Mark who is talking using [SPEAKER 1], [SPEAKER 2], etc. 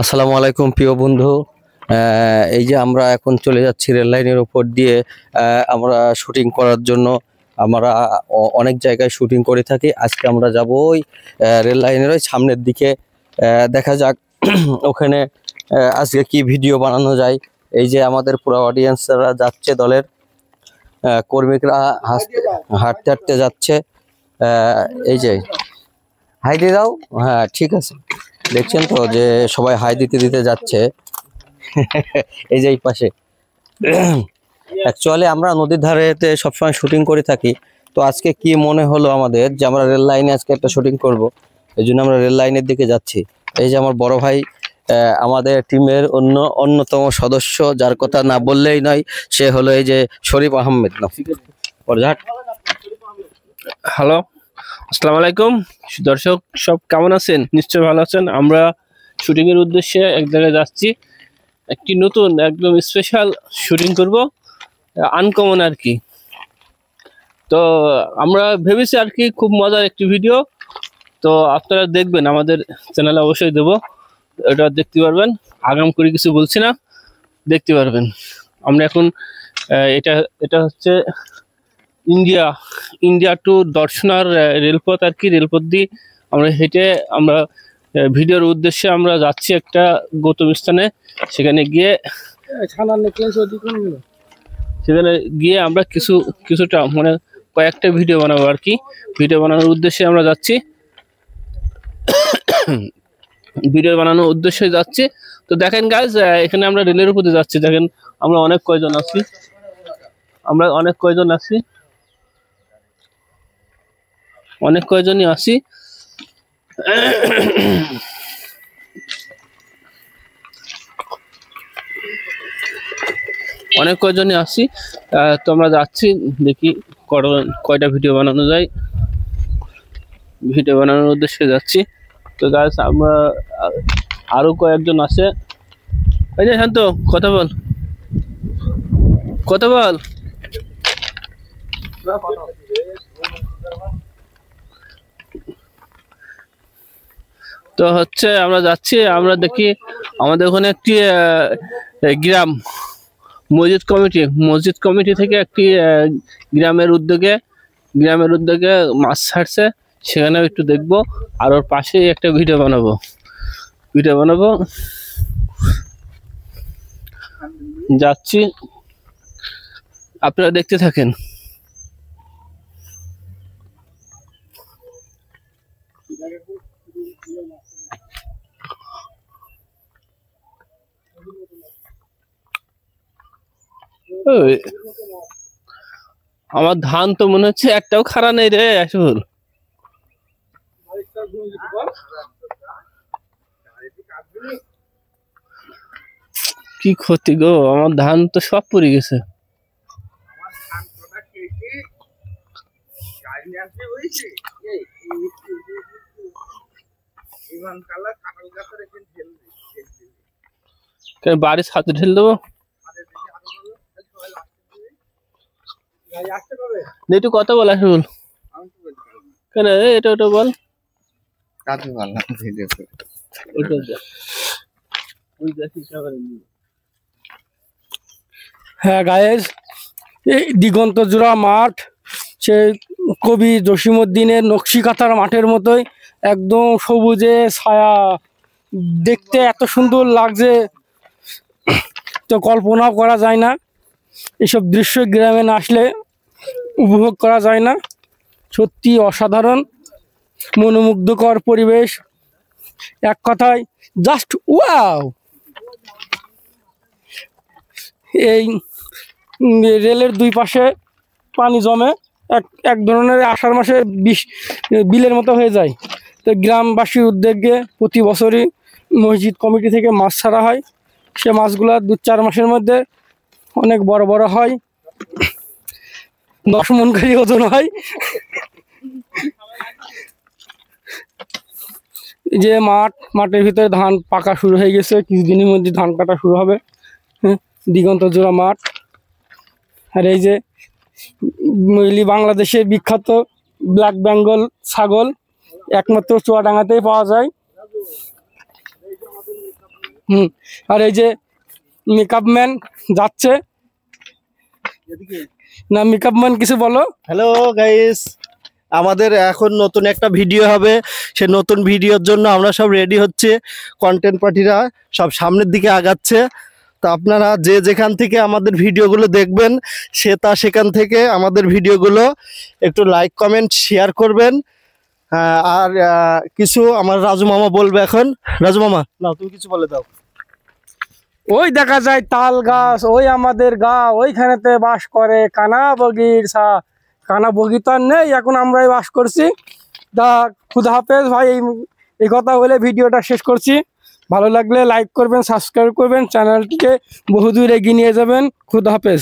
[SPEAKER 1] আসসালামু আলাইকুম প্রিয় বন্ধু। এই যে আমরা এখন চলে যাচ্ছি রেল লাইনের উপর দিয়ে। আমরা শুটিং করার জন্য আমরা অনেক জায়গায় শুটিং করে থাকি। আজকে আমরা যাব ওই রেল লাইনের ওই সামনের দিকে। দেখা যাক ওখানে আজকে কি ভিডিও বানানো যায়। এই যে আমাদের পুরো অডিয়েন্সরা যাচ্ছে, দলের কর্মীরা হাঁটতে হাঁটতে যাচ্ছে। এই যে হাই দিয়ে দাও। হ্যাঁ ঠিক আছে, দেখছেন তো যে সবাই হাই দিতে দিতে যাচ্ছে। এই যে এই পাশে অ্যাকচুয়ালি আমরা নদীর ধারেতে সবসময় শুটিং করে থাকি। তো আজকে কি মনে হলো আমাদের যে আমরা রেল লাইনে আজকে একটা শুটিং করব, এই জন্য আমরা রেল লাইনের দিকে যাচ্ছি। এই যে আমার বড় ভাই, আমাদের টিমের অন্যতম সদস্য, যার কথা না বললেই নয়, সে হলো এই যে শরীফ আহমেদ।
[SPEAKER 2] হ্যালো, আসসালামু আলাইকুম দর্শক, সব কেমন আছেন? নিশ্চয় ভালো আছেন। আমরা শুটিং এর উদ্দেশ্যে এক জায়গায় যাচ্ছি, একটি নতুন একদম স্পেশাল শুটিং করব, আনকমন আর কি। তো আমরা ভেবেছি আর কি খুব মজার একটি ভিডিও, তো আপনারা দেখবেন, আমাদের চ্যানেলে অবশ্যই দেবো, এটা দেখতে পারবেন। আগাম করে কিছু বলছি না, দেখতে পারবেন। আমরা এখন এটা হচ্ছে ইন্ডিয়া টু দর্শনার রেলপথ আর কি। রেলপথ দিয়ে আমরা হেঁটে আমরা ভিডিওর উদ্দেশ্যে আমরা যাচ্ছি একটা গন্তব্যস্থানে। সেখানে গিয়ে আমরা কিছুটা মানে কয়েকটা ভিডিও বানাবো আর কি। ভিডিও বানানোর উদ্দেশ্যে আমরা যাচ্ছি, ভিডিও বানানোর উদ্দেশ্যে যাচ্ছি। তো দেখেন গাইজ, এখানে আমরা রেলের উপরে যাচ্ছি। দেখেন আমরা অনেক কয়জন আছি, অনেক কয়জনই আছি। তো আমরা যাচ্ছি, দেখি কয়টা ভিডিও বানানো যায়। ভিডিও বানানোর উদ্দেশ্যে যাচ্ছি। তো গাইস, আমরা আরো কয়েকজন আছে। এই যে শান্ত, কথা বল। তো হচ্ছে আমরা যাচ্ছি, আমরা দেখি আমাদের ওখানে একটি গ্রাম মসজিদ কমিটি থেকে একটি গ্রামের উদ্যোগে মাছ ছাড়ছে, সেখানেও একটু দেখবো। আর ওর পাশেই একটা ভিডিও বানাবো যাচ্ছি, আপনারা দেখতে থাকেন। আমার ধান তো মনে হচ্ছে একটাও খাড়া নেই রে আসল। কি ক্ষতি গো, আমার ধান তো সব পড়ে গেছে। বাড়ির ছাদে ঢেলে দেবো। একটু কথা বল আসল, কেন এটা ওটা বল।
[SPEAKER 3] হ্যাঁ গায়েস, এই দিগন্ত জোড়া মাঠ, সে কবি জসিমউদ্দিনের নকশি কাঁথার মাঠের মতোই একদম সবুজে ছায়া, দেখতে এত সুন্দর লাগছে তো কল্পনাও করা যায় না। এসব দৃশ্য গ্রামে না আসলে উপভোগ করা যায় না। সত্যি অসাধারণ, মনোমুগ্ধকর পরিবেশ, এক কথায় জাস্ট ওয়াও। এই রেলের দুই পাশে পানি জমে, এক ধরনের আষাঢ় মাসে বিলের মতো হয়ে যায়। তো গ্রামবাসীর উদ্যোগে প্রতি বছরই মসজিদ কমিটি থেকে মাছ ছাড়া হয়। সে মাছগুলো 2-4 মাসের মধ্যে অনেক বড় বড় হয়, 10 মণ করে ওজন হয়। যে মাঠের ভিতরে ধান পাকা শুরু হয়ে গেছে, কিছুদিনের মধ্যে ধান কাটা শুরু হবে। দিগন্ত জোড়া মাঠ। আর এই যে বাংলাদেশের বিখ্যাত ব্ল্যাক বেঙ্গল ছাগল একমাত্র চুয়াডাঙ্গাতেই পাওয়া যায়। আর এই যে মেকআপ ম্যান যাচ্ছে না, মেকআপ ম্যান কিছু বলো।
[SPEAKER 4] হ্যালো গাইস, আমাদের এখন নতুন একটা ভিডিও হবে। সে নতুন ভিডিওর জন্য আমরা সব রেডি হচ্ছে, কন্টেন্ট পার্টিরা সব সামনের দিকে আগাচ্ছে। তো আপনারা যে যেখান থেকে আমাদের ভিডিওগুলো দেখবেন সেখান থেকে আমাদের ভিডিওগুলো একটু লাইক কমেন্ট শেয়ার করবেন। আর কিছু আমার রাজু মামা বলবে এখন। রাজু মামা, না তুমি কিছু বলে দাও।
[SPEAKER 3] ওই দেখা যায় তাল গাছ, ওই আমাদের গা, ওইখানেতে বাস করে কানা বগির কানা বগি তো আর নেই, এখন আমরাই বাস করছি। খুদা হাফেজ ভাই, এই কথা বলে ভিডিওটা শেষ করছি। ভালো লাগলে লাইক করবেন, সাবস্ক্রাইব করবেন, চ্যানেলটিকে বহুদূর এগিয়ে নিয়ে যাবেন। খুদা হাফেজ।